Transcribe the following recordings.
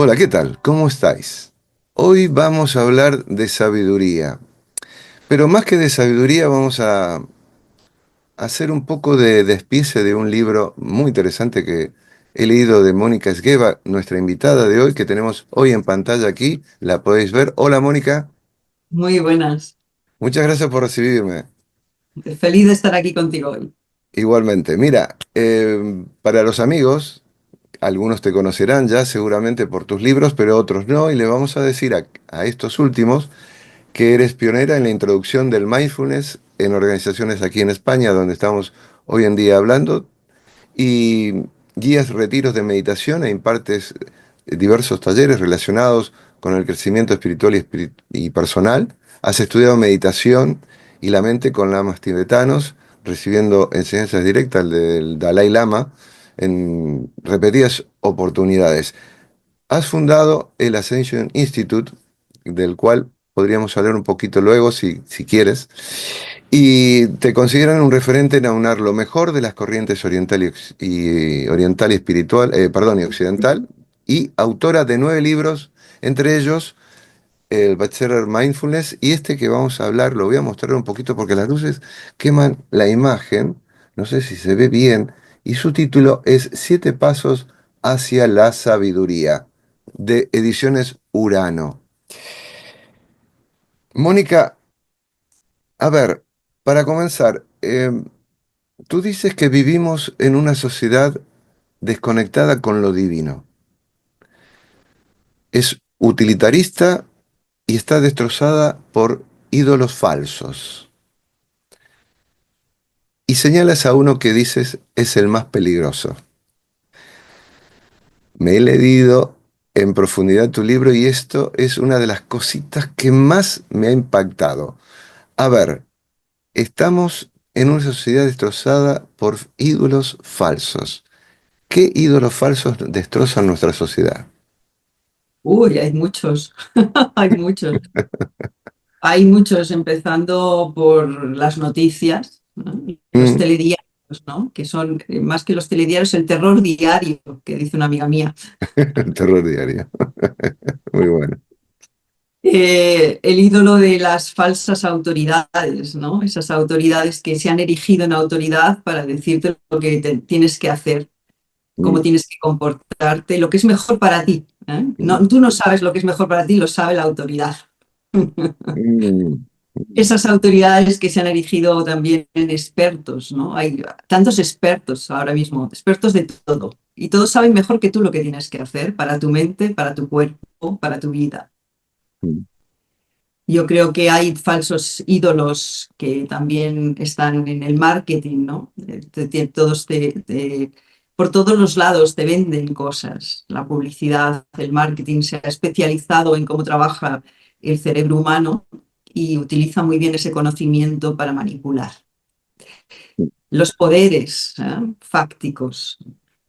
Hola, ¿qué tal? ¿Cómo estáis? Hoy vamos a hablar de sabiduría, pero más que de sabiduría vamos a hacer un poco de despiece de un libro muy interesante que he leído de Mónica Esgueva, nuestra invitada de hoy, que tenemos hoy en pantalla aquí, la podéis ver. Hola Mónica, Muy buenas. muchas gracias por recibirme. Feliz de estar aquí contigo hoy. Igualmente, mira, para los amigos, algunos te conocerán ya seguramente por tus libros, pero otros no, y le vamos a decir a estos últimos que eres pionera en la introducción del mindfulness en organizaciones aquí en España, donde estamos hoy en día hablando, y guías retiros de meditación e impartes diversos talleres relacionados con el crecimiento espiritual y personal. Has estudiado meditación y la mente con lamas tibetanos, recibiendo enseñanzas directas del Dalai Lama en repetidas oportunidades. Has fundado el Ascension Institute, del cual podríamos hablar un poquito luego si quieres, y te consideran un referente en aunar lo mejor de las corrientes oriental y espiritual, perdón, y occidental, y autora de 9 libros, entre ellos el bestseller Mindfulness, y este que vamos a hablar, lo voy a mostrar un poquito porque las luces queman la imagen, no sé si se ve bien, y su título es Siete Pasos hacia la Sabiduría, de Ediciones Urano. Mónica, a ver, para comenzar, tú dices que vivimos en una sociedad desconectada con lo divino. Es utilitarista y está destrozada por ídolos falsos. Y señalas a uno que dices es el más peligroso. Me he leído en profundidad tu libro y esto es una de las cositas que más me ha impactado. A ver, estamos en una sociedad destrozada por ídolos falsos. ¿Qué ídolos falsos destrozan nuestra sociedad? Uy, hay muchos, hay muchos. Hay muchos, empezando por las noticias, ¿no? Los Mm, telediarios, ¿no? Que son, más que los telediarios, el terror diario, que dice una amiga mía. el terror diario. Muy bueno. El ídolo de las falsas autoridades, ¿no? Esas autoridades que se han erigido en autoridad para decirte lo que tienes que hacer, cómo Mm, tienes que comportarte, lo que es mejor para ti, ¿eh? mm, No, tú no sabes lo que es mejor para ti, lo sabe la autoridad. mm, Esas autoridades que se han erigido también en expertos, ¿no? Hay tantos expertos ahora mismo, expertos de todo, y todos saben mejor que tú lo que tienes que hacer para tu mente, para tu cuerpo, para tu vida. mm, Yo creo que hay falsos ídolos que también están en el marketing, ¿no? Por todos los lados te venden cosas. La publicidad, el marketing se ha especializado en cómo trabaja el cerebro humano y utiliza muy bien ese conocimiento para manipular. Los poderes, fácticos,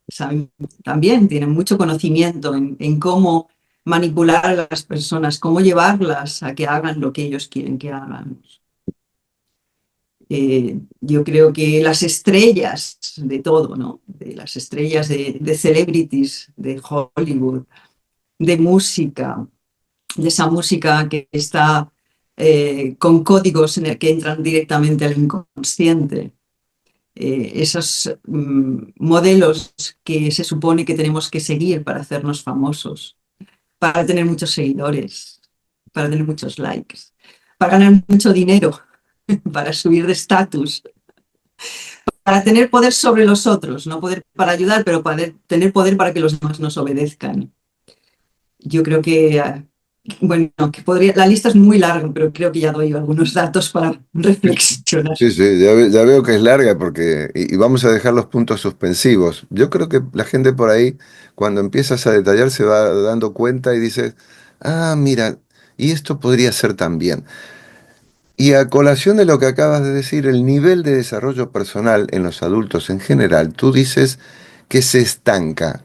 saben- también tienen mucho conocimiento en cómo manipular a las personas, cómo llevarlas a que hagan lo que ellos quieren que hagan. Yo creo que las estrellas de todo, ¿no? De las estrellas de celebrities, de Hollywood, de música, de esa música que está con códigos en el que entran directamente al inconsciente. Esos modelos que se supone que tenemos que seguir para hacernos famosos, para tener muchos seguidores, para tener muchos likes, para ganar mucho dinero, para subir de estatus, para tener poder sobre los otros, no poder para ayudar, pero para tener poder para que los demás nos obedezcan. Yo creo que, bueno, que podría, la lista es muy larga, pero creo que ya doy algunos datos para reflexionar. sí, sí, ya veo que es larga porque, y vamos a dejar los puntos suspensivos. Yo creo que la gente por ahí, cuando empiezas a detallar, se va dando cuenta y dice, ah, mira, y esto podría ser también. Y a colación de lo que acabas de decir, el nivel de desarrollo personal en los adultos en general, tú dices que se estanca.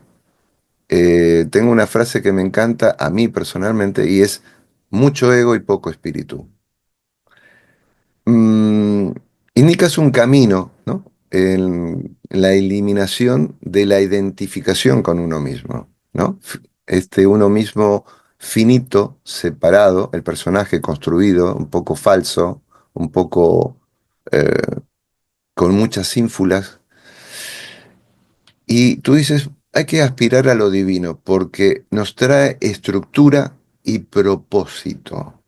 Tengo una frase que me encanta a mí personalmente y es mucho ego y poco espíritu. Mm, indicas un camino, ¿no? En la eliminación de la identificación con uno mismo, ¿no? este uno mismo finito, separado, el personaje construido, un poco falso, un poco eh, con muchas ínfulas. Y tú dices, hay que aspirar a lo divino porque nos trae estructura y propósito.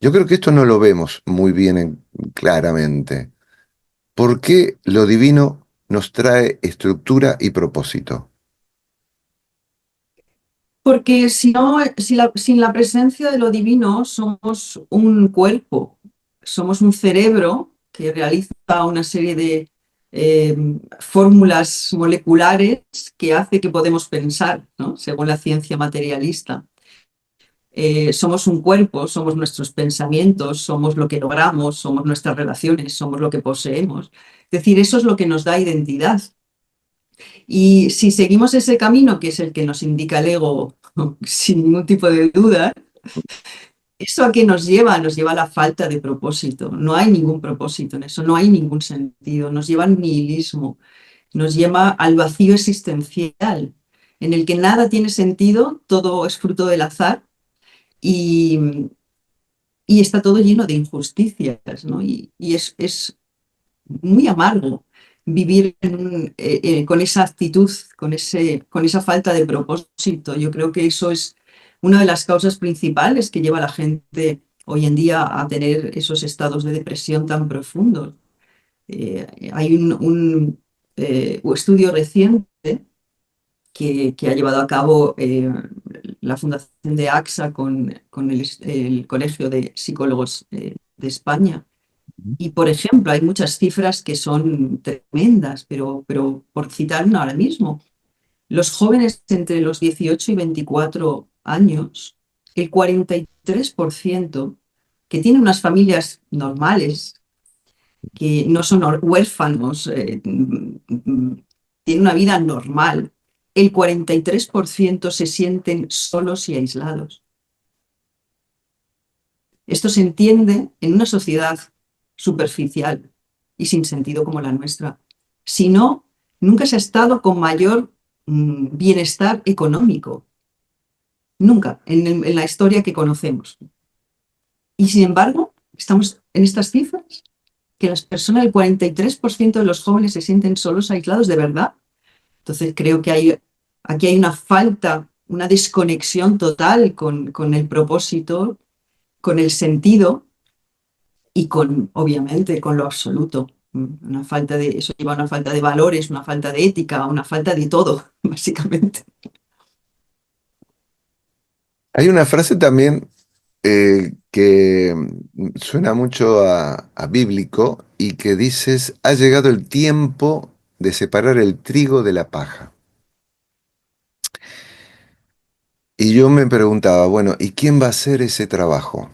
Yo creo que esto no lo vemos muy bien claramente. ¿Por qué lo divino nos trae estructura y propósito? Porque si no, sin la presencia de lo divino somos un cuerpo, somos un cerebro que realiza una serie de eh, fórmulas moleculares que hace que podemos pensar, ¿no? Según la ciencia materialista. Somos un cuerpo, somos nuestros pensamientos, somos lo que logramos, somos nuestras relaciones, somos lo que poseemos. Es decir, eso es lo que nos da identidad. Y si seguimos ese camino, que es el que nos indica el ego sin ningún tipo de duda, ¿eso a qué nos lleva? Nos lleva a la falta de propósito. No hay ningún propósito en eso, no hay ningún sentido. Nos lleva al nihilismo, nos lleva al vacío existencial, en el que nada tiene sentido, todo es fruto del azar y, y está todo lleno de injusticias, ¿no? Y es muy amargo vivir con esa actitud, con esa falta de propósito. Yo creo que eso es una de las causas principales que lleva a la gente hoy en día a tener esos estados de depresión tan profundos. Hay un estudio reciente que ha llevado a cabo la Fundación de AXA con el Colegio de Psicólogos de España. Y, por ejemplo, hay muchas cifras que son tremendas, pero por citar una ahora mismo, los jóvenes entre los 18 y 24 años, el 43% que tienen unas familias normales, que no son huérfanos, tienen una vida normal, el 43% se sienten solos y aislados. Esto se entiende en una sociedad superficial y sin sentido como la nuestra. Si no, nunca se ha estado con mayor bienestar económico. Nunca en la historia que conocemos. Y sin embargo, estamos en estas cifras, que las personas, el 43% de los jóvenes se sienten solos, aislados de verdad. Entonces creo que aquí hay una falta, una desconexión total con el propósito, con el sentido y con, obviamente, con lo absoluto. Una falta de, eso lleva a una falta de valores, una falta de ética, una falta de todo, básicamente. Hay una frase también que suena mucho a bíblico y que dices, ha llegado el tiempo de separar el trigo de la paja. Y yo me preguntaba, bueno, ¿y quién va a hacer ese trabajo?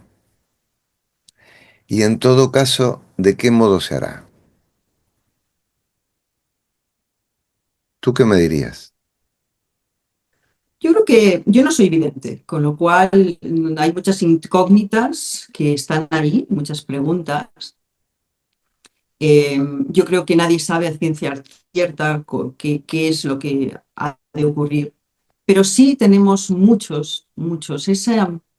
Y en todo caso, ¿de qué modo se hará? ¿Tú qué me dirías? Yo creo que yo no soy vidente, con lo cual hay muchas incógnitas que están ahí, muchas preguntas. Yo creo que nadie sabe a ciencia cierta qué es lo que ha de ocurrir, pero sí tenemos muchos,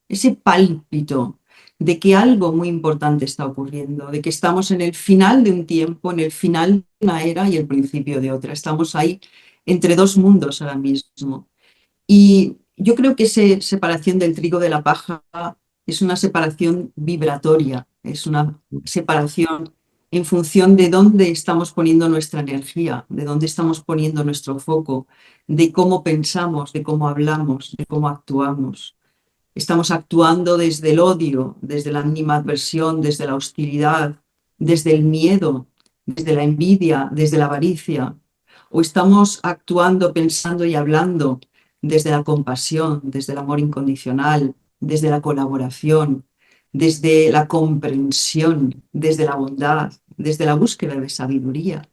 ese pálpito de que algo muy importante está ocurriendo, de que estamos en el final de un tiempo, en el final de una era y el principio de otra. Estamos ahí entre dos mundos ahora mismo. Y yo creo que esa separación del trigo de la paja es una separación vibratoria, es una separación en función de dónde estamos poniendo nuestra energía, de dónde estamos poniendo nuestro foco, de cómo pensamos, de cómo hablamos, de cómo actuamos. Estamos actuando desde el odio, desde la animadversión, desde la hostilidad, desde el miedo, desde la envidia, desde la avaricia. O estamos actuando, pensando y hablando desde la compasión, desde el amor incondicional, desde la colaboración, desde la comprensión, desde la bondad, desde la búsqueda de sabiduría.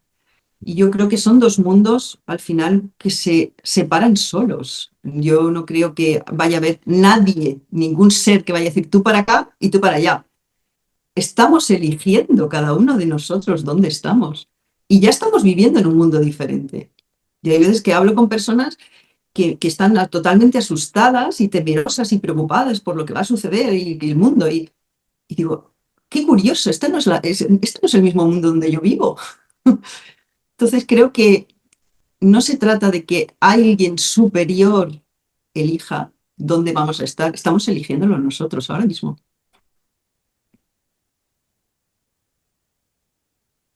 Y yo creo que son dos mundos al final que se separan solos. Yo no creo que vaya a haber nadie, ningún ser que vaya a decir tú para acá y tú para allá. Estamos eligiendo cada uno de nosotros dónde estamos. Y ya estamos viviendo en un mundo diferente. Y hay veces que hablo con personas que están totalmente asustadas y temerosas y preocupadas por lo que va a suceder y el mundo. Y digo, qué curioso, este no es el mismo mundo donde yo vivo. Entonces creo que no se trata de que alguien superior elija dónde vamos a estar, estamos eligiéndolo nosotros ahora mismo.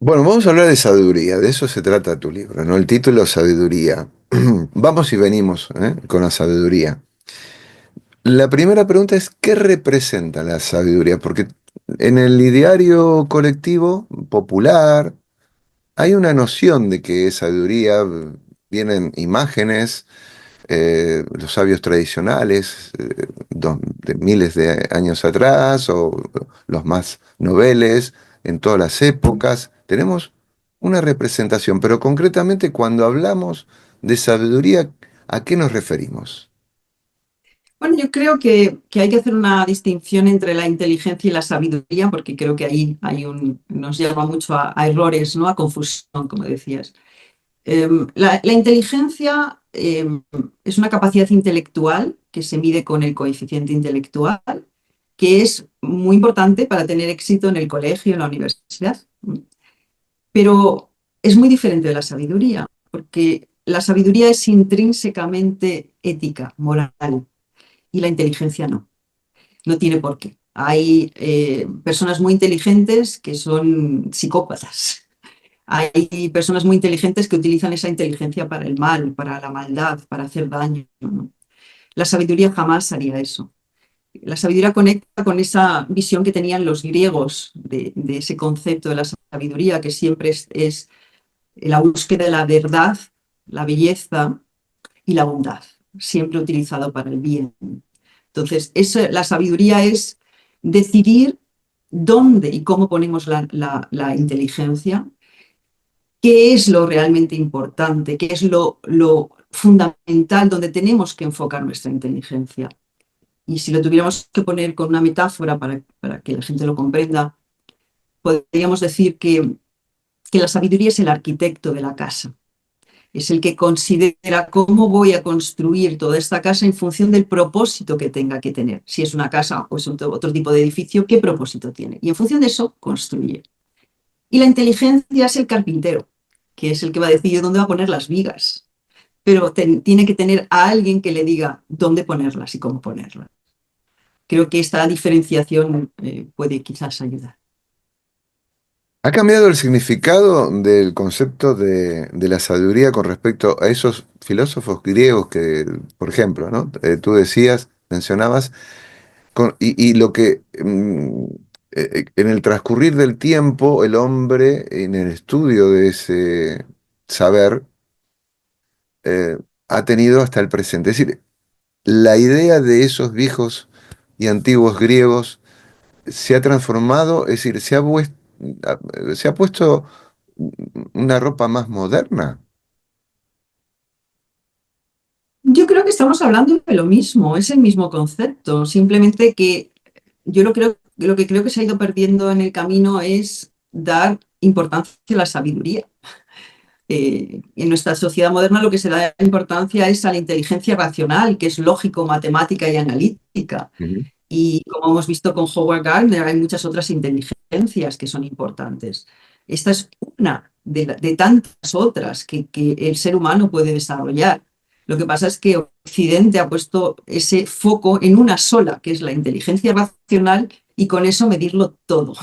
Bueno, vamos a hablar de sabiduría, de eso se trata tu libro, ¿no? El título, Sabiduría. Vamos y venimos, con la sabiduría. La primera pregunta es, ¿qué representa la sabiduría? Porque en el ideario colectivo popular hay una noción de que es sabiduría, vienen imágenes, los sabios tradicionales, de miles de años atrás, o los más noveles, en todas las épocas. Tenemos una representación, pero concretamente cuando hablamos de sabiduría, ¿a qué nos referimos? Bueno, yo creo que hay que hacer una distinción entre la inteligencia y la sabiduría, porque creo que ahí nos lleva mucho a errores, ¿no? A confusión, como decías. La inteligencia es una capacidad intelectual que se mide con el coeficiente intelectual, que es muy importante para tener éxito en el colegio, en la universidad. Pero es muy diferente de la sabiduría, porque la sabiduría es intrínsecamente ética, moral, y la inteligencia no. No tiene por qué. Hay personas muy inteligentes que son psicópatas. Hay personas muy inteligentes que utilizan esa inteligencia para el mal, para la maldad, para hacer daño, ¿no? La sabiduría jamás haría eso. La sabiduría conecta con esa visión que tenían los griegos de ese concepto de la sabiduría, que siempre es la búsqueda de la verdad, la belleza y la bondad, siempre utilizado para el bien. Entonces, la sabiduría es decidir dónde y cómo ponemos la inteligencia, qué es lo realmente importante, qué es lo fundamental, donde tenemos que enfocar nuestra inteligencia. Y si lo tuviéramos que poner con una metáfora para que la gente lo comprenda, podríamos decir que la sabiduría es el arquitecto de la casa. Es el que considera cómo voy a construir toda esta casa en función del propósito que tenga que tener. Si es una casa o es otro tipo de edificio, ¿qué propósito tiene? Y en función de eso, construye. Y la inteligencia es el carpintero, que es el que va a decidir dónde va a poner las vigas. Pero tiene que tener a alguien que le diga dónde ponerlas y cómo ponerlas. Creo que esta diferenciación puede quizás ayudar. ¿Ha cambiado el significado del concepto de la sabiduría con respecto a esos filósofos griegos que, por ejemplo, ¿no? Tú decías, mencionabas, y lo que en el transcurrir del tiempo, el hombre, en el estudio de ese saber, ha tenido hasta el presente? Es decir, la idea de esos viejos y antiguos griegos se ha transformado, es decir, se ha puesto una ropa más moderna. Yo creo que estamos hablando de lo mismo, es el mismo concepto, simplemente que lo que creo que se ha ido perdiendo en el camino es dar importancia a la sabiduría. En nuestra sociedad moderna lo que se da importancia es a la inteligencia racional, que es lógico, matemática y analítica. Ujú. Y como hemos visto con Howard Gardner, hay muchas otras inteligencias que son importantes. Esta es una de tantas otras que el ser humano puede desarrollar. Lo que pasa es que Occidente ha puesto ese foco en una sola, que es la inteligencia racional, y con eso medirlo todo.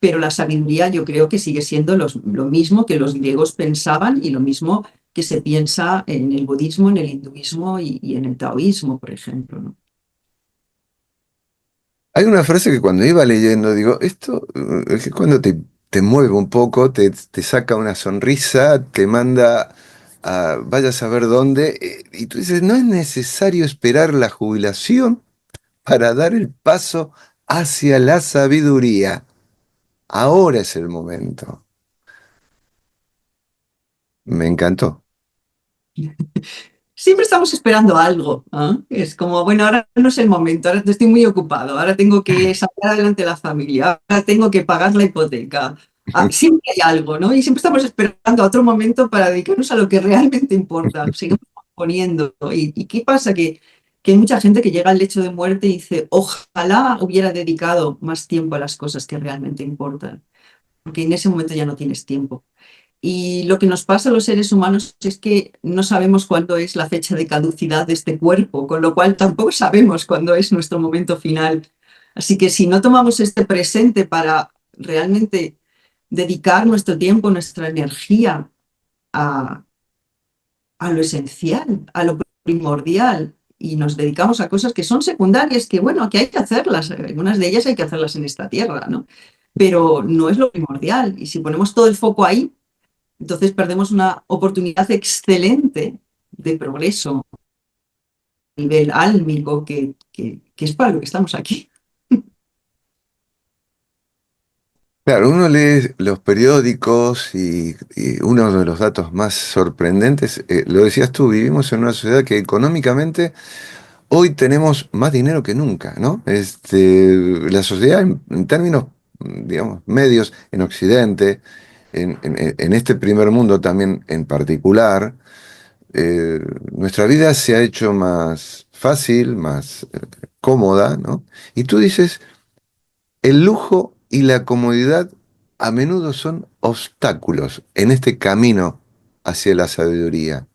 Pero la sabiduría yo creo que sigue siendo lo mismo que los griegos pensaban y lo mismo que se piensa en el budismo, en el hinduismo y en el taoísmo, por ejemplo, ¿no? Hay una frase que cuando iba leyendo, digo, esto es que cuando te mueve un poco, te saca una sonrisa, te manda a vaya a saber dónde, y tú dices, no es necesario esperar la jubilación para dar el paso hacia la sabiduría. Ahora es el momento. Me encantó. Siempre estamos esperando algo, ¿ah? Es como, bueno, ahora no es el momento, ahora estoy muy ocupado, ahora tengo que sacar adelante la familia, ahora tengo que pagar la hipoteca. Ah, siempre hay algo, ¿no? Y siempre estamos esperando a otro momento para dedicarnos a lo que realmente importa. Sí, poniendo. ¿Y qué pasa? Que hay mucha gente que llega al lecho de muerte y dice, ojalá hubiera dedicado más tiempo a las cosas que realmente importan, porque en ese momento ya no tienes tiempo. Y lo que nos pasa a los seres humanos es que no sabemos cuándo es la fecha de caducidad de este cuerpo, con lo cual tampoco sabemos cuándo es nuestro momento final. Así que si no tomamos este presente para realmente dedicar nuestro tiempo, nuestra energía a, a lo esencial, a lo primordial, y nos dedicamos a cosas que son secundarias, que bueno, que hay que hacerlas, algunas de ellas hay que hacerlas en esta tierra, ¿no? Pero no es lo primordial. Y si ponemos todo el foco ahí, entonces perdemos una oportunidad excelente de progreso a nivel álmico, que es para lo que estamos aquí. Claro, uno lee los periódicos y uno de los datos más sorprendentes, lo decías tú, vivimos en una sociedad que económicamente hoy tenemos más dinero que nunca, ¿no? La sociedad en términos, digamos, medios en Occidente, en este primer mundo también en particular, eh, nuestra vida se ha hecho más fácil, más cómoda, ¿no? Y tú dices, el lujo y la comodidad a menudo son obstáculos en este camino hacia la sabiduría.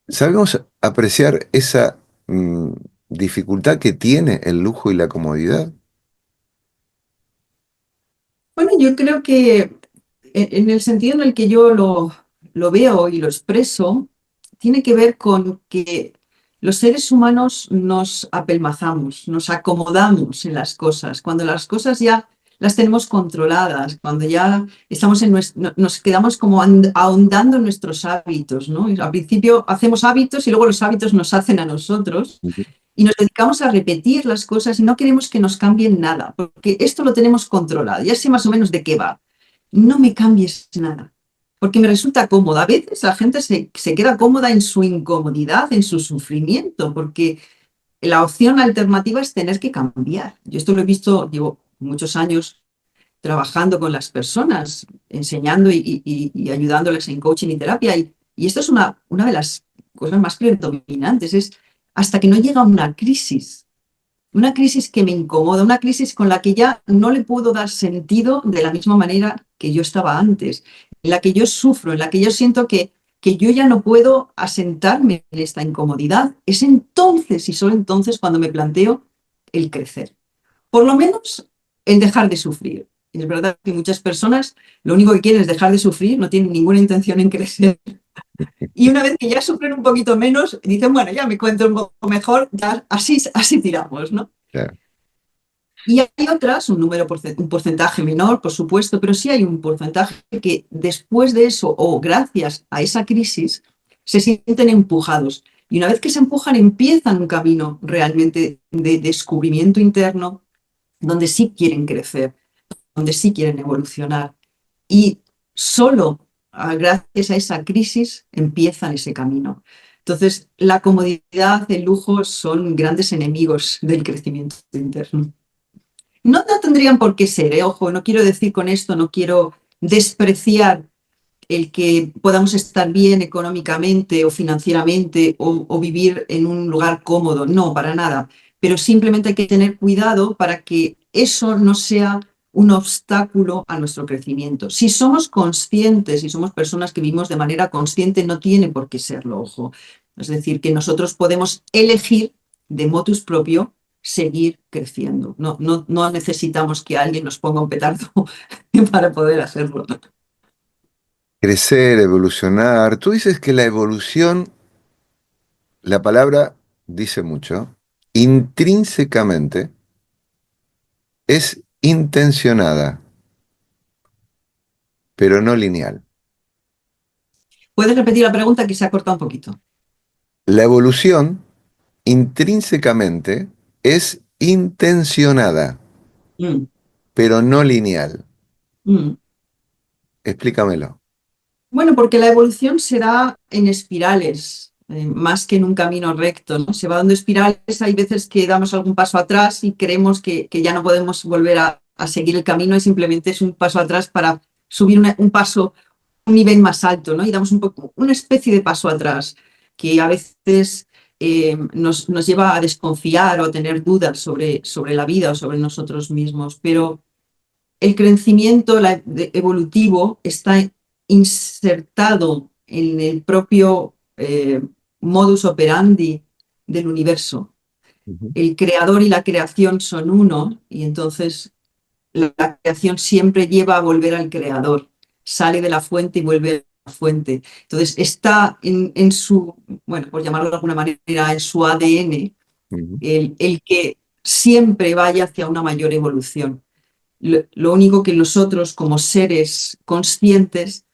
¿Sabemos apreciar esa mm, dificultad que tiene el lujo y la comodidad? Bueno, yo creo que en el sentido en el que yo lo veo y lo expreso, tiene que ver con que los seres humanos nos apelmazamos, nos acomodamos en las cosas. Cuando las cosas ya las tenemos controladas, cuando ya estamos nos quedamos como ahondando en nuestros hábitos, ¿no? Y al principio hacemos hábitos y luego los hábitos nos hacen a nosotros Ujú. y nos dedicamos a repetir las cosas y no queremos que nos cambien nada, porque esto lo tenemos controlado, ya sé más o menos de qué va. No me cambies nada, porque me resulta cómoda. A veces la gente se queda cómoda en su incomodidad, en su sufrimiento, porque la opción alternativa es tener que cambiar. Yo esto lo he visto, llevo muchos años trabajando con las personas, enseñando y ayudándoles en coaching y terapia, y esto es una de las cosas más predominantes, es hasta que no llega una crisis que me incomoda, una crisis con la que ya no le puedo dar sentido de la misma manera que yo estaba antes, en la que yo sufro, en la que yo siento que yo ya no puedo asentarme en esta incomodidad. Es entonces y solo entonces cuando me planteo el crecer. Por lo menos el dejar de sufrir. Es verdad que muchas personas lo único que quieren es dejar de sufrir, no tienen ninguna intención en crecer. Y una vez que ya sufren un poquito menos, dicen, bueno, ya me encuentro un poco mejor, ya así tiramos, ¿no? Claro. Y hay otras, un porcentaje menor, por supuesto, pero sí hay un porcentaje que después de eso o gracias a esa crisis se sienten empujados. Y una vez que se empujan, empiezan un camino realmente de descubrimiento interno donde sí quieren crecer, donde sí quieren evolucionar. Y solo gracias a esa crisis empiezan ese camino. Entonces, la comodidad, el lujo son grandes enemigos del crecimiento interno. No tendrían por qué ser, ¿eh? Ojo, no quiero decir con esto, no quiero despreciar el que podamos estar bien económicamente o financieramente o vivir en un lugar cómodo, no, para nada. Pero simplemente hay que tener cuidado para que eso no sea un obstáculo a nuestro crecimiento. Si somos conscientes, si somos personas que vivimos de manera consciente, no tiene por qué serlo, ojo. Es decir, que nosotros podemos elegir de motus propio seguir creciendo. No necesitamos que alguien nos ponga un petardo para poder hacerlo. Crecer, evolucionar. Tú dices que la evolución, la palabra dice mucho, intrínsecamente es intencionada, pero no lineal. ¿Puedes repetir la pregunta que se ha cortado un poquito? La evolución intrínsecamente es intencionada, Mm, pero no lineal. mm. Explícamelo. Bueno, porque la evolución se da en espirales, más que en un camino recto, ¿no? Se va dando espirales, hay veces que damos algún paso atrás y creemos que ya no podemos volver a seguir el camino y simplemente es un paso atrás para subir un paso un nivel más alto, ¿no? Y damos un poco, una especie de paso atrás, que a veces nos lleva a desconfiar o a tener dudas sobre la vida o sobre nosotros mismos. Pero el crecimiento evolutivo está insertado en el propio modus operandi del universo. Ujú. El creador y la creación son uno, y entonces la creación siempre lleva a volver al creador, sale de la fuente y vuelve a la fuente. Entonces está en su, bueno, por llamarlo de alguna manera, en su ADN, Ujú. el que siempre vaya hacia una mayor evolución. Lo único que nosotros como seres conscientes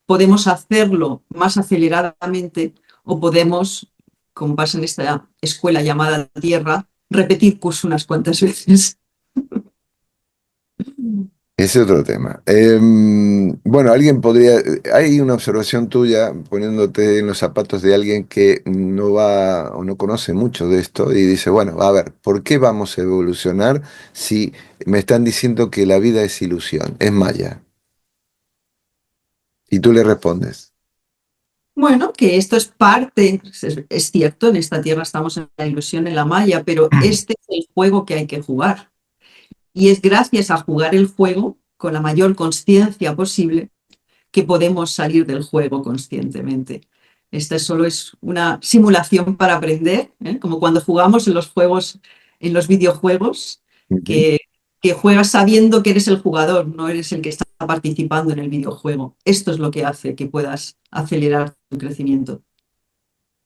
podemos hacerlo más aceleradamente o podemos, como pasa en esta escuela llamada Tierra, repetir curso unas cuantas veces. Ese otro tema. Bueno, alguien podría, hay una observación tuya poniéndote en los zapatos de alguien que no va o no conoce mucho de esto y dice, bueno, a ver, ¿por qué vamos a evolucionar si me están diciendo que la vida es ilusión, es maya? Y tú le respondes. Bueno, que esto es parte, es cierto, en esta Tierra estamos en la ilusión, en la malla, pero este es el juego que hay que jugar. Y es gracias a jugar el juego con la mayor consciencia posible que podemos salir del juego conscientemente. Esta solo es una simulación para aprender, ¿eh? Como cuando jugamos en los juegos, en los videojuegos, Ujú. que, que juegas sabiendo que eres el jugador, no eres el que está participando en el videojuego. Esto es lo que hace que puedas acelerar tu crecimiento.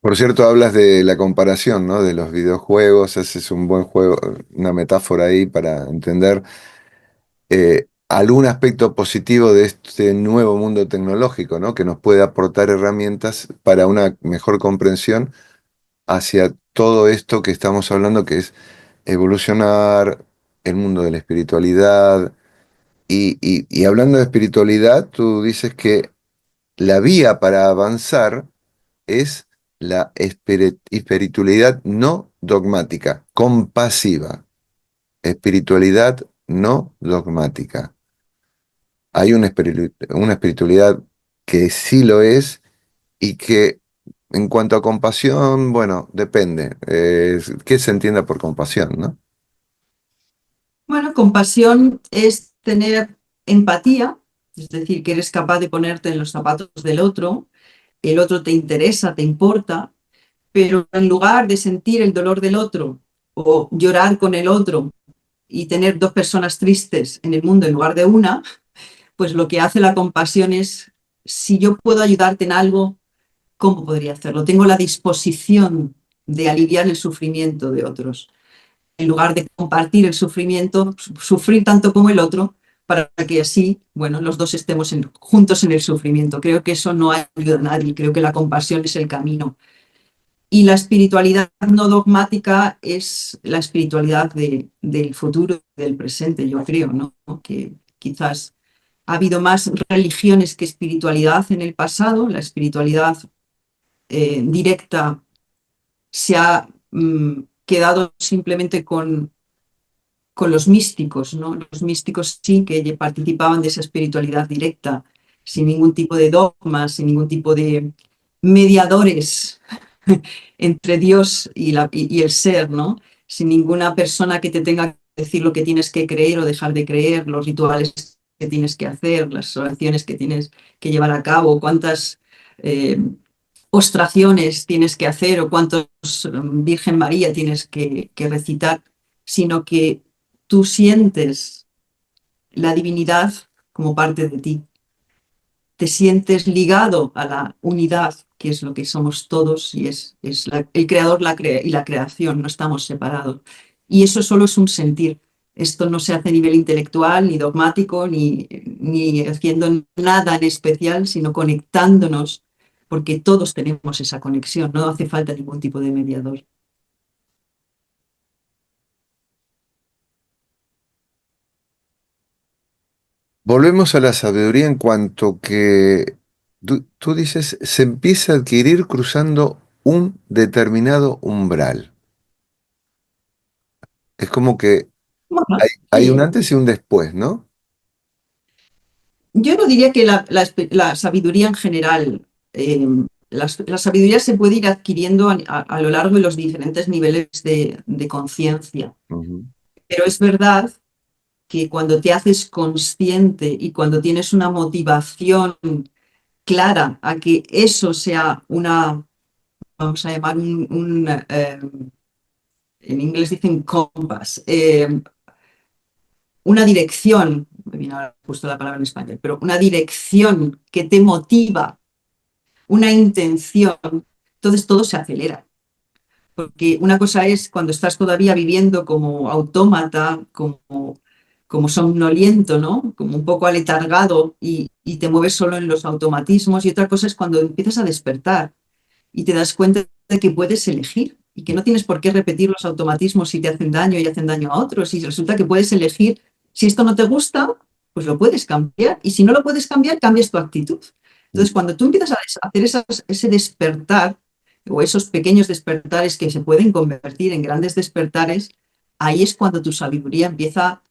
Por cierto, hablas de la comparación, ¿no? De los videojuegos, ese es un buen juego, una metáfora ahí para entender algún aspecto positivo de este nuevo mundo tecnológico, ¿no? Que nos puede aportar herramientas para una mejor comprensión hacia todo esto que estamos hablando, que es evolucionar el mundo de la espiritualidad. Y hablando de espiritualidad, tú dices que la vía para avanzar es la espiritualidad no dogmática, compasiva, espiritualidad no dogmática. Hay una espiritualidad que sí lo es y que en cuanto a compasión, bueno, depende. ¿Qué se entienda por compasión, no? Bueno, compasión es tener empatía, es decir, que eres capaz de ponerte en los zapatos del otro, el otro te interesa, te importa, pero en lugar de sentir el dolor del otro o llorar con el otro y tener dos personas tristes en el mundo en lugar de una, pues lo que hace la compasión es, si yo puedo ayudarte en algo, ¿cómo podría hacerlo? Tengo la disposición de aliviar el sufrimiento de otros, en lugar de compartir el sufrimiento, sufrir tanto como el otro, para que así, bueno, los dos estemos juntos en el sufrimiento. Creo que eso no ayuda a nadie, creo que la compasión es el camino. Y la espiritualidad no dogmática es la espiritualidad del futuro, del presente, yo creo, ¿no? Que quizás ha habido más religiones que espiritualidad en el pasado. La espiritualidad directa se ha quedado simplemente con los místicos, ¿no? Los místicos sí que participaban de esa espiritualidad directa, sin ningún tipo de dogmas, sin ningún tipo de mediadores entre Dios y el ser, ¿no? Sin ninguna persona que te tenga que decir lo que tienes que creer o dejar de creer, los rituales que tienes que hacer, las oraciones que tienes que llevar a cabo, cuántas ostraciones tienes que hacer o cuántos Virgen María tienes que recitar, sino que tú sientes la divinidad como parte de ti, te sientes ligado a la unidad, que es lo que somos todos y es el creador y la creación, no estamos separados. Y eso solo es un sentir. Esto no se hace a nivel intelectual, ni dogmático, ni haciendo nada en especial, sino conectándonos, porque todos tenemos esa conexión, no hace falta ningún tipo de mediador. Volvemos a la sabiduría en cuanto que tú dices, se empieza a adquirir cruzando un determinado umbral. Es como que Bueno, hay un sí, antes y un después, ¿no? Yo no diría que la sabiduría en general, la sabiduría se puede ir adquiriendo a lo largo de los diferentes niveles de conciencia, Ujú, pero es verdad que cuando te haces consciente y cuando tienes una motivación clara a que eso sea una, vamos a llamar en inglés dicen compass, una dirección, me viene ahora justo la palabra en español, pero una dirección que te motiva, una intención, entonces todo se acelera. Porque una cosa es cuando estás todavía viviendo como autómata, como somnoliento, ¿no? Como un poco aletargado y te mueves solo en los automatismos. Y otra cosa es cuando empiezas a despertar y te das cuenta de que puedes elegir y que no tienes por qué repetir los automatismos si te hacen daño y hacen daño a otros. Y resulta que puedes elegir, si esto no te gusta, pues lo puedes cambiar. Y si no lo puedes cambiar, cambias tu actitud. Entonces, cuando tú empiezas a hacer ese despertar o esos pequeños despertares que se pueden convertir en grandes despertares, ahí es cuando tu sabiduría empieza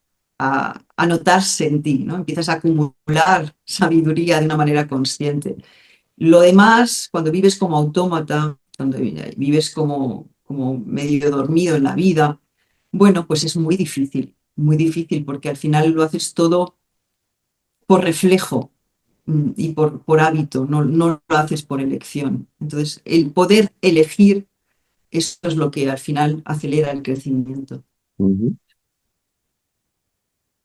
a notarse en ti, ¿no? Empiezas a acumular sabiduría de una manera consciente. Lo demás, cuando vives como autómata, cuando vives como medio dormido en la vida, bueno, pues es muy difícil porque al final lo haces todo por reflejo y por hábito, no lo haces por elección. Entonces, el poder elegir, eso es lo que al final acelera el crecimiento. ujú.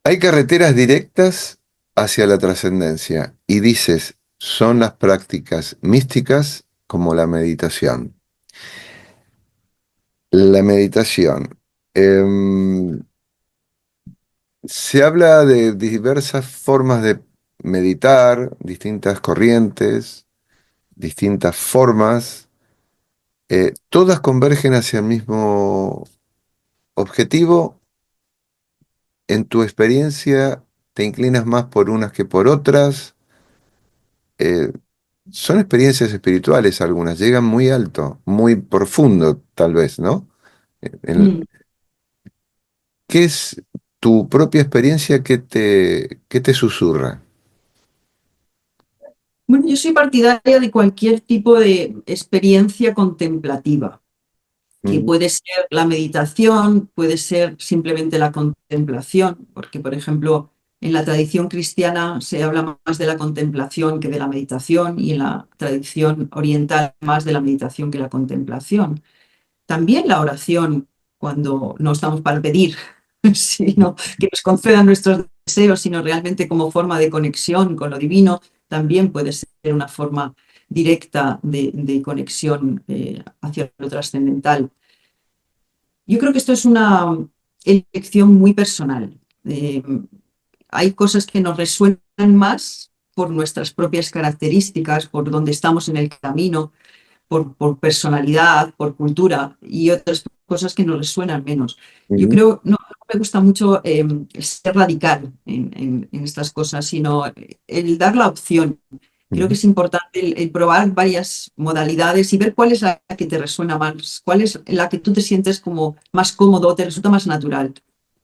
Hay carreteras directas hacia la trascendencia y dices, son las prácticas místicas como la meditación. La meditación. em, Se habla de diversas formas de meditar, distintas corrientes, distintas formas. Todas convergen hacia el mismo objetivo. En tu experiencia, ¿te inclinas más por unas que por otras? Eh, Son experiencias espirituales algunas, llegan muy alto, muy profundo tal vez, ¿no? Mm. ¿Qué es tu propia experiencia que te susurra? Bueno, yo soy partidaria de cualquier tipo de experiencia contemplativa, que Ujú, puede ser la meditación, puede ser simplemente la contemplación, porque, por ejemplo, en la tradición cristiana se habla más de la contemplación que de la meditación y en la tradición oriental más de la meditación que la contemplación. También la oración, cuando no estamos para pedir, sino que nos concedan nuestros deseos, sino realmente como forma de conexión con lo divino, también puede ser una forma directa de conexión hacia lo trascendental. Yo creo que esto es una elección muy personal. Hay cosas que nos resuenan más por nuestras propias características, por donde estamos en el camino, por personalidad, por cultura, y otras cosas que nos resuenan menos. Yo ujú, creo, no me gusta mucho el ser radical en estas cosas, sino el dar la opción. Creo que ujú, es importante el probar varias modalidades y ver cuál es la que te resuena más, cuál es la que tú te sientes como más cómodo, te resulta más natural,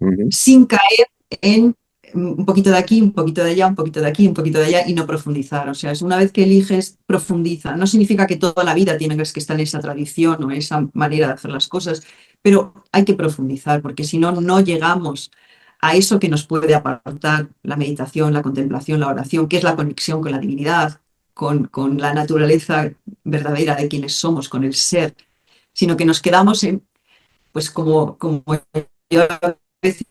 ujú, sin caer en un poquito de aquí, un poquito de allá, un poquito de aquí, un poquito de allá y no profundizar. O sea, es una vez que eliges, profundiza. No significa que toda la vida tienes que estar en esa tradición o esa manera de hacer las cosas, pero hay que profundizar porque si no, no llegamos a eso que nos puede apartar la meditación, la contemplación, la oración, que es la conexión con la divinidad, con la naturaleza verdadera de quienes somos, con el ser, sino que nos quedamos en, pues como yo a veces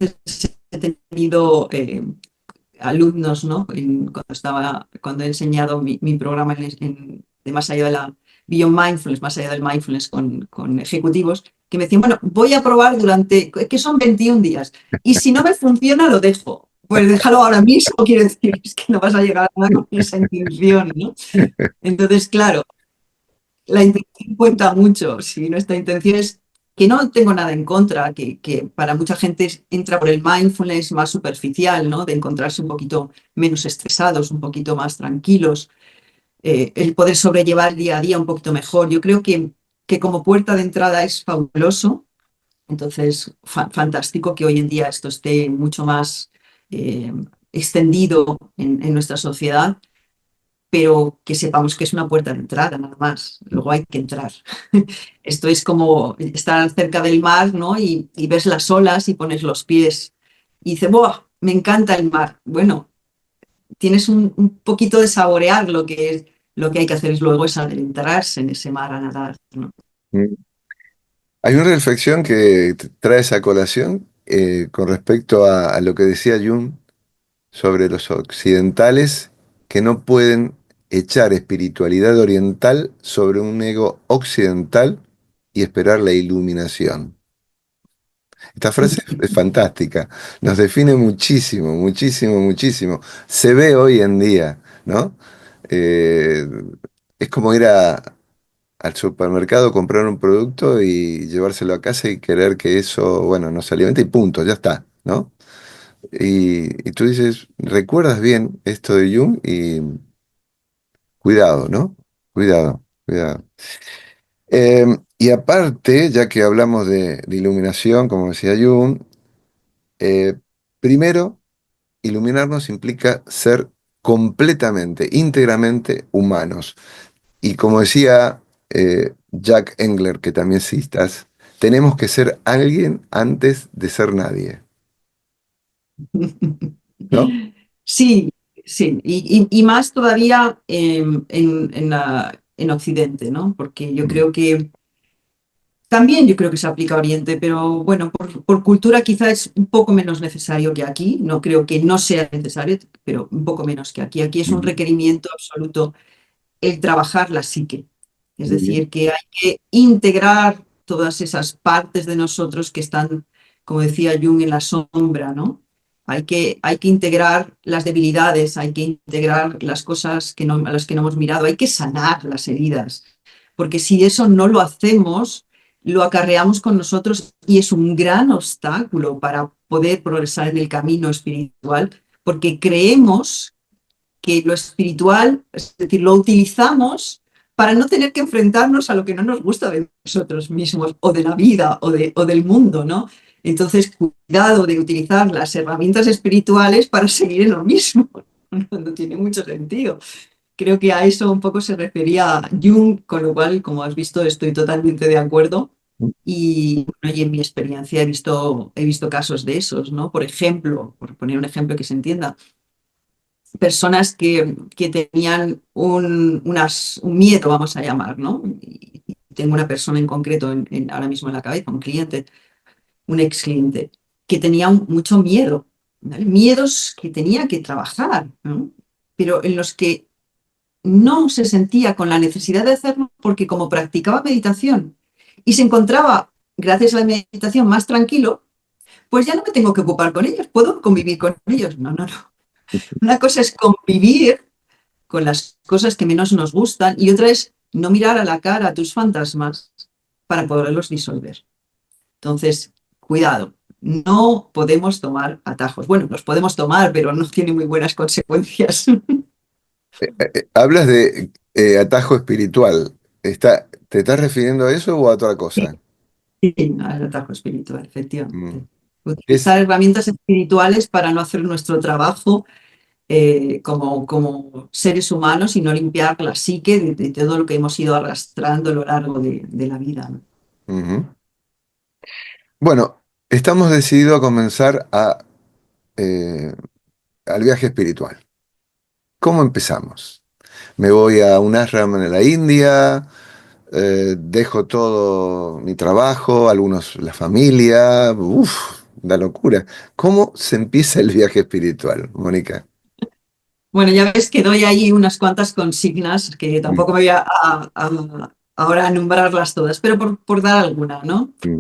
he tenido alumnos, ¿no? Cuando he enseñado mi programa de más allá de la Beyond Mindfulness, más allá del mindfulness con ejecutivos, que me decían, bueno, voy a probar que son 21 días, y si no me funciona, lo dejo. Pues déjalo ahora mismo, quiero decir, es que no vas a llegar a nada con esa intención, ¿no? Entonces, claro, la intención cuenta mucho. Si nuestra intención es que no tengo nada en contra, que para mucha gente entra por el mindfulness más superficial, ¿no? De encontrarse un poquito menos estresados, un poquito más tranquilos, el poder sobrellevar el día a día un poquito mejor. Yo creo que como puerta de entrada es fabuloso. Entonces, fantástico que hoy en día esto esté mucho más extendido en nuestra sociedad, pero que sepamos que es una puerta de entrada, nada más. Luego hay que entrar. Esto es como estar cerca del mar, ¿no? Y ves las olas y pones los pies. Y dices, ¡buah! Me encanta el mar. Bueno, tienes un poquito de saborear lo que hay que hacer es luego es adentrarse en ese mar a nadar, ¿no? Mm. Hay una reflexión que traes a colación con respecto a lo que decía Jung sobre los occidentales que no pueden echar espiritualidad oriental sobre un ego occidental y esperar la iluminación. Esta frase es fantástica, nos define muchísimo, muchísimo, muchísimo. Se ve hoy en día, ¿no? Eh, es como ir al supermercado, comprar un producto y llevárselo a casa y querer que eso, bueno, nos alimente y punto, ya está, ¿no? Y tú dices, ¿recuerdas bien esto de Jung? Y cuidado, ¿no? Cuidado, cuidado. Y aparte, ya que hablamos de iluminación, como decía Jung, eh, primero, iluminarnos implica ser completamente, íntegramente humanos. Y como decía Jack Engler, que también citas, tenemos que ser alguien antes de ser nadie, ¿no? Sí, sí, y más todavía en Occidente, ¿no? Porque yo Mm, creo que también yo creo que se aplica a Oriente, pero bueno, por cultura quizá es un poco menos necesario que aquí. No creo que no sea necesario, pero un poco menos que aquí. Aquí es un mm, requerimiento absoluto el trabajar la psique. Es muy bien. decir, que hay que integrar todas esas partes de nosotros que están, como decía Jung, en la sombra, ¿no? Hay que integrar las debilidades, hay que integrar las cosas que no, a las que no hemos mirado, hay que sanar las heridas, porque si eso no lo hacemos, lo acarreamos con nosotros y es un gran obstáculo para poder progresar en el camino espiritual, porque creemos que lo espiritual, es decir, lo utilizamos para no tener que enfrentarnos a lo que no nos gusta de nosotros mismos o de la vida o del mundo, ¿no? Entonces, cuidado de utilizar las herramientas espirituales para seguir en lo mismo. No tiene mucho sentido. Creo que a eso un poco se refería Jung, con lo cual, como has visto, estoy totalmente de acuerdo. Y, bueno, y en mi experiencia he visto casos de esos, ¿no? Por ejemplo, por poner un ejemplo que se entienda, personas que tenían un miedo, vamos a llamar, ¿no? Y tengo una persona en concreto ahora mismo en la cabeza, un cliente, un ex cliente, que tenía mucho miedo, ¿vale? Miedos que tenía que trabajar, ¿no? Pero en los que no se sentía con la necesidad de hacerlo porque como practicaba meditación y se encontraba, gracias a la meditación, más tranquilo, pues ya no me tengo que ocupar con ellos, puedo convivir con ellos. No, no, no. Una cosa es convivir con las cosas que menos nos gustan y otra es no mirar a la cara a tus fantasmas para poderlos disolver. Entonces, cuidado, no podemos tomar atajos. Bueno, los podemos tomar, pero no tiene muy buenas consecuencias. Hablas de atajo espiritual. ¿Te estás refiriendo a eso o a otra cosa? Sí, al atajo espiritual, Mm. efectivamente. Es, Utilizar herramientas espirituales para no hacer nuestro trabajo como seres humanos y no limpiar la psique de todo lo que hemos ido arrastrando a lo largo de la vida, ¿no? ujú. Bueno, estamos decididos a comenzar eh, al viaje espiritual. ¿Cómo empezamos? Me voy a un ashram en la India, dejo todo mi trabajo, algunos la familia, uff, la locura. ¿Cómo se empieza el viaje espiritual, Mónica? Bueno, ya ves que doy ahí unas cuantas consignas que Mm, tampoco me voy ahora a nombrarlas todas, pero por dar alguna, ¿no? mm,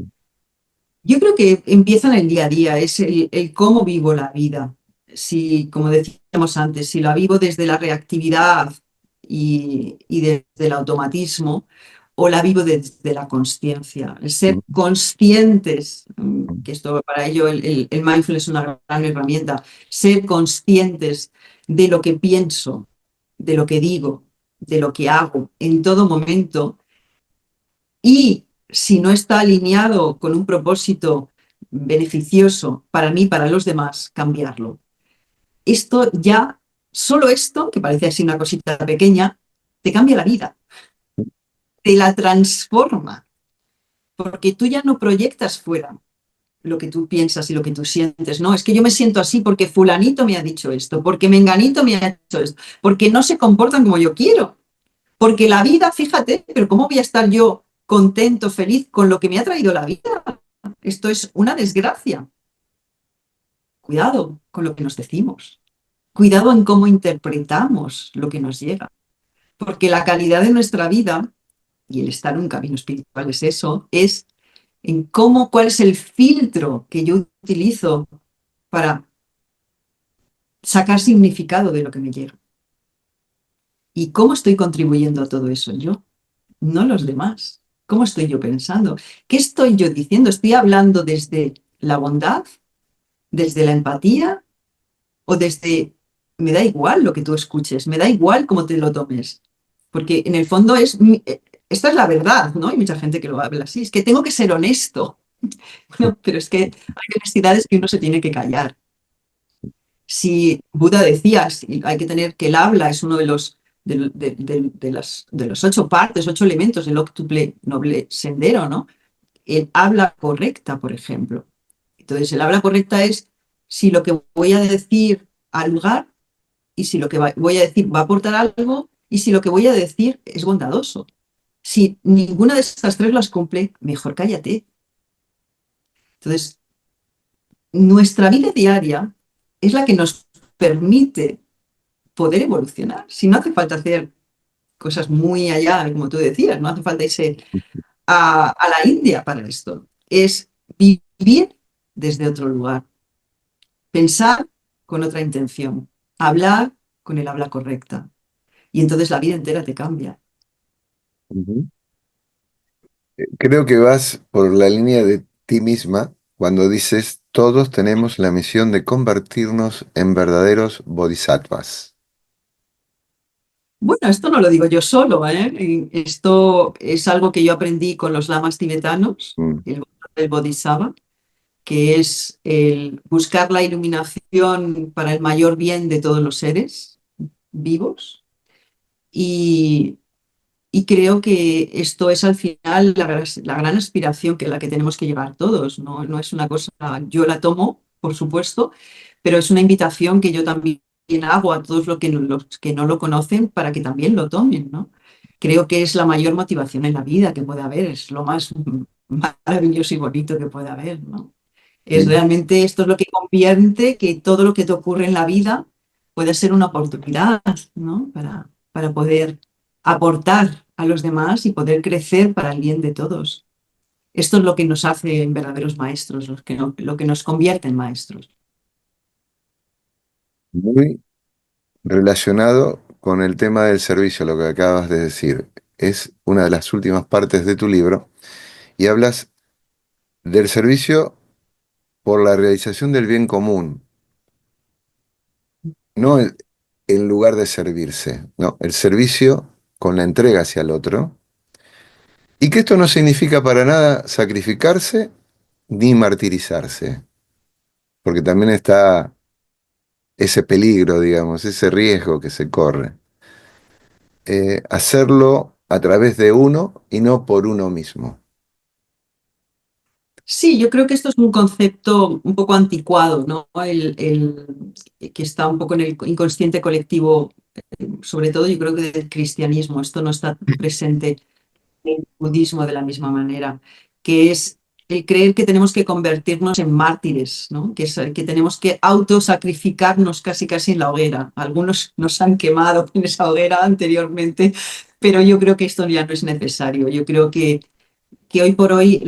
Yo creo que empieza en el día a día, es el cómo vivo la vida. Si, como decíamos antes, si la vivo desde la reactividad y desde el automatismo, o la vivo desde la consciencia. El ser mm, conscientes, mm, que esto para ello el mindfulness es una gran herramienta, ser conscientes de lo que pienso, de lo que digo, de lo que hago en todo momento y si no está alineado con un propósito beneficioso para mí, para los demás, cambiarlo. esto ya, solo esto, que parece así una cosita pequeña, te cambia la vida, te la transforma, porque tú ya no proyectas fuera lo que tú piensas y lo que tú sientes. No, es que yo me siento así porque fulanito me ha dicho esto, porque menganito me ha dicho esto, porque no se comportan como yo quiero, porque la vida, fíjate, pero ¿cómo voy a estar yo contento, feliz con lo que me ha traído la vida? Esto es una desgracia. Cuidado con lo que nos decimos, cuidado en cómo interpretamos lo que nos llega, porque la calidad de nuestra vida y el estar en un camino espiritual es eso, es en cómo, cuál es el filtro que yo utilizo para sacar significado de lo que me llega. ¿Y cómo estoy contribuyendo a todo eso yo? No los demás. ¿Cómo estoy yo pensando? ¿Qué estoy yo diciendo? ¿Estoy hablando desde la bondad, desde la empatía o desde... Me da igual lo que tú escuches, me da igual cómo te lo tomes, porque en el fondo esta es la verdad, ¿no? Hay mucha gente que lo habla así, es que tengo que ser honesto. Bueno, pero es que hay necesidades que uno se tiene que callar. Si Buda decía, si hay que tener que el habla es uno de los, de los 8 partes, 8 elementos del octuple noble sendero, ¿no? El habla correcta, por ejemplo. Entonces, el habla correcta es si lo que voy a decir al lugar y si lo que voy a decir va a aportar algo y si lo que voy a decir es bondadoso. Si ninguna de estas tres las cumple, mejor cállate. Entonces, nuestra vida diaria es la que nos permite poder evolucionar. Si no hace falta hacer cosas muy allá, como tú decías, no hace falta irse a la India para esto. Es vivir desde otro lugar, pensar con otra intención, hablar con el habla correcta. Y entonces la vida entera te cambia. Ujú. Creo que vas por la línea de ti misma cuando dices, todos tenemos la misión de convertirnos en verdaderos bodhisattvas. Bueno, esto no lo digo yo solo, ¿eh? Y esto es algo que yo aprendí con los lamas tibetanos, Mm, el Bodhisattva, que es el buscar la iluminación para el mayor bien de todos los seres vivos. Y, y creo que esto es al final la gran aspiración que la que tenemos que llegar todos. No, no es una cosa, yo la tomo, por supuesto, pero es una invitación que yo también hago a todos los que no lo conocen para que también lo tomen, ¿no? Creo que es la mayor motivación en la vida que puede haber, es lo más maravilloso y bonito que puede haber, ¿no? Es sí. realmente esto es lo que convierte que todo lo que te ocurre en la vida puede ser una oportunidad, ¿no? Para poder aportar a los demás y poder crecer para el bien de todos. Esto es lo que nos hace verdaderos maestros, lo que nos convierte en maestros. Muy relacionado con el tema del servicio, lo que acabas de decir. Es una de las últimas partes de tu libro y hablas del servicio por la realización del bien común, no en lugar de servirse, no, el servicio con la entrega hacia el otro. Y que esto no significa para nada sacrificarse ni martirizarse, porque también está ese peligro, digamos, ese riesgo que se corre. Hacerlo a través de uno y no por uno mismo. Sí, yo creo que esto es un concepto un poco anticuado, ¿no? Que está un poco en el inconsciente colectivo, sobre todo yo creo que del cristianismo. Esto no está presente el budismo de la misma manera, que es el creer que tenemos que convertirnos en mártires, ¿no? Que tenemos que autosacrificarnos casi casi en la hoguera. Algunos nos han quemado en esa hoguera anteriormente, pero yo creo que esto ya no es necesario. Yo creo que hoy por hoy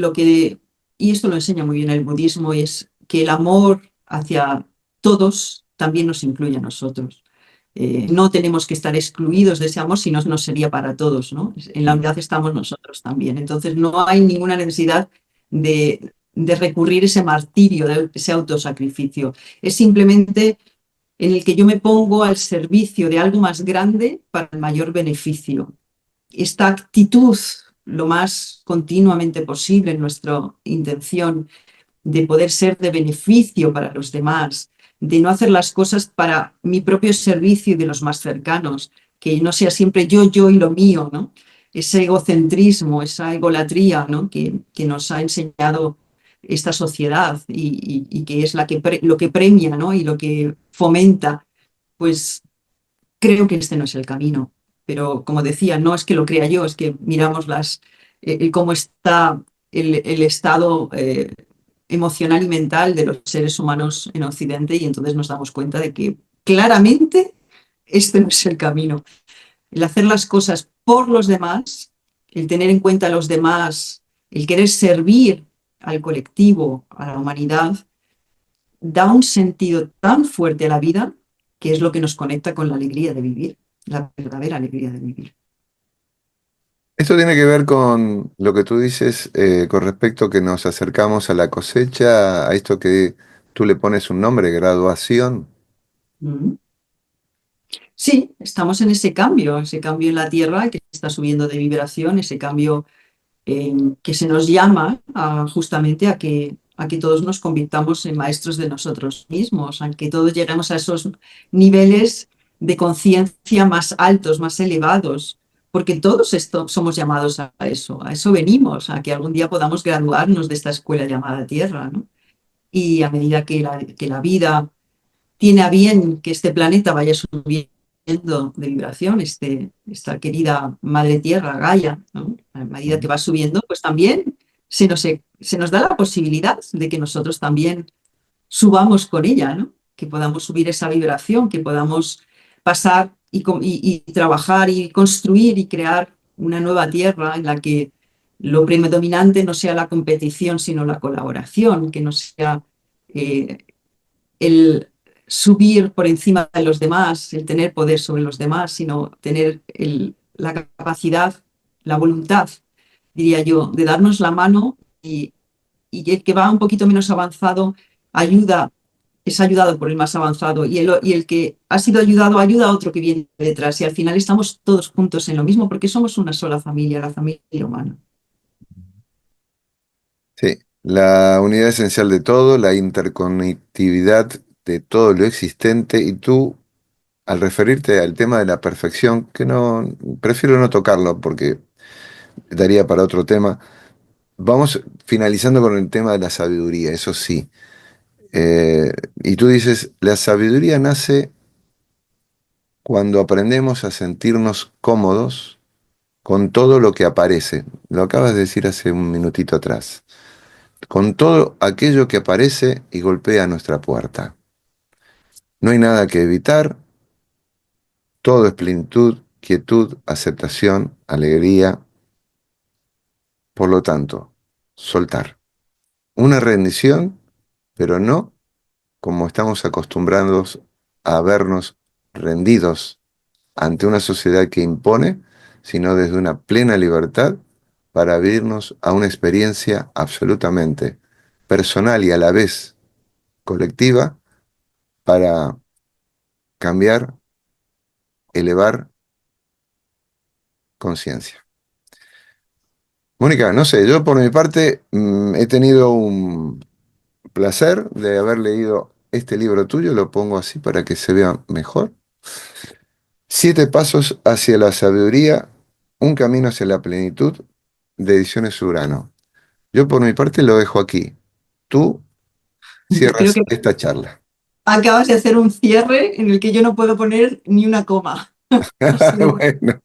y esto lo enseña muy bien el budismo, es que el amor hacia todos también nos incluye a nosotros. No tenemos que estar excluidos de ese amor, si no, no sería para todos, ¿no? En la unidad estamos nosotros también. Entonces, no hay ninguna necesidad de recurrir a ese martirio, de ese autosacrificio. Es simplemente en el que yo me pongo al servicio de algo más grande para el mayor beneficio. Esta actitud, lo más continuamente posible, en nuestra intención de poder ser de beneficio para los demás, de no hacer las cosas para mi propio servicio y de los más cercanos, que no sea siempre yo y lo mío, ¿no? Ese egocentrismo, esa egolatría, ¿no? que nos ha enseñado esta sociedad y que es lo que premia, ¿no? Y lo que fomenta, pues creo que este no es el camino. Pero como decía, no es que lo crea yo, es que miramos cómo está el estado emocional y mental de los seres humanos en Occidente y entonces nos damos cuenta de que claramente este no es el camino. El hacer las cosas por los demás, el tener en cuenta a los demás, el querer servir al colectivo, a la humanidad, da un sentido tan fuerte a la vida que es lo que nos conecta con la alegría de vivir, la verdadera alegría de vivir. Esto tiene que ver con lo que tú dices con respecto que nos acercamos a la cosecha, a esto que tú le pones un nombre, graduación. Mm. Sí, estamos en ese cambio en la Tierra que está subiendo de vibración, ese cambio que se nos llama justamente a que todos nos convirtamos en maestros de nosotros mismos, a que todos lleguemos a esos niveles de conciencia más altos, más elevados, porque todos somos llamados a eso venimos, a que algún día podamos graduarnos de esta escuela llamada Tierra, ¿no? Y a medida que la vida tiene a bien que este planeta vaya subiendo de vibración, esta querida madre tierra, Gaia, ¿no? A medida que va subiendo, pues también se nos da la posibilidad de que nosotros también subamos con ella, ¿no? Que podamos subir esa vibración, que podamos pasar y trabajar y construir y crear una nueva tierra en la que lo predominante no sea la competición, sino la colaboración, que no sea eh, el subir por encima de los demás, el tener poder sobre los demás, sino tener la capacidad, la voluntad, diría yo, de darnos la mano y el que va un poquito menos avanzado ayuda, es ayudado por el más avanzado y el que ha sido ayudado ayuda a otro que viene detrás y al final estamos todos juntos en lo mismo porque somos una sola familia, la familia humana. Sí, la unidad esencial de todo, la interconectividad de todo lo existente y tú, al referirte al tema de la perfección, que no, prefiero no tocarlo porque daría para otro tema, vamos finalizando con el tema de la sabiduría, eso sí. Y tú dices, la sabiduría nace cuando aprendemos a sentirnos cómodos con todo lo que aparece. Lo acabas de decir hace un minutito atrás. Con todo aquello que aparece y golpea nuestra puerta. No hay nada que evitar, todo es plenitud, quietud, aceptación, alegría. Por lo tanto, soltar. Una rendición, pero no como estamos acostumbrados a vernos rendidos ante una sociedad que impone, sino desde una plena libertad para abrirnos a una experiencia absolutamente personal y a la vez colectiva para cambiar, elevar conciencia. Mónica, no sé, yo por mi parte he tenido un placer de haber leído este libro tuyo, lo pongo así para que se vea mejor. 7 pasos hacia la sabiduría, un camino hacia la plenitud de Ediciones Urano. Yo por mi parte lo dejo aquí. Tú Yo creo cierras que esta charla. acabas de hacer un cierre en el que yo no puedo poner ni una coma. Ha sido Bueno,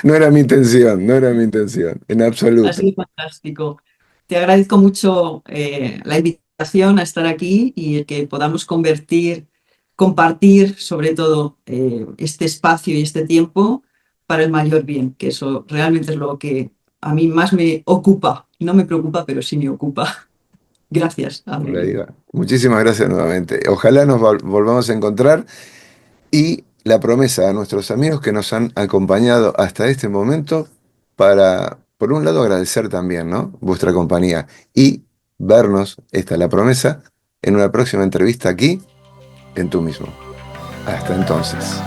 no era mi intención, no era mi intención, en Ha absoluto. sido fantástico. Te agradezco mucho la invitación a estar aquí y el que podamos compartir sobre todo este espacio y este tiempo para el mayor bien, que eso realmente es lo que a mí más me ocupa. No me preocupa, pero sí me ocupa. Gracias, Por ahí Amelie. va. Muchísimas gracias nuevamente. Ojalá nos volvamos a encontrar y la promesa a nuestros amigos que nos han acompañado hasta este momento para, por un lado, agradecer también, ¿no? Vuestra compañía y vernos, esta es la promesa, en una próxima entrevista aquí en Tú mismo. Hasta entonces.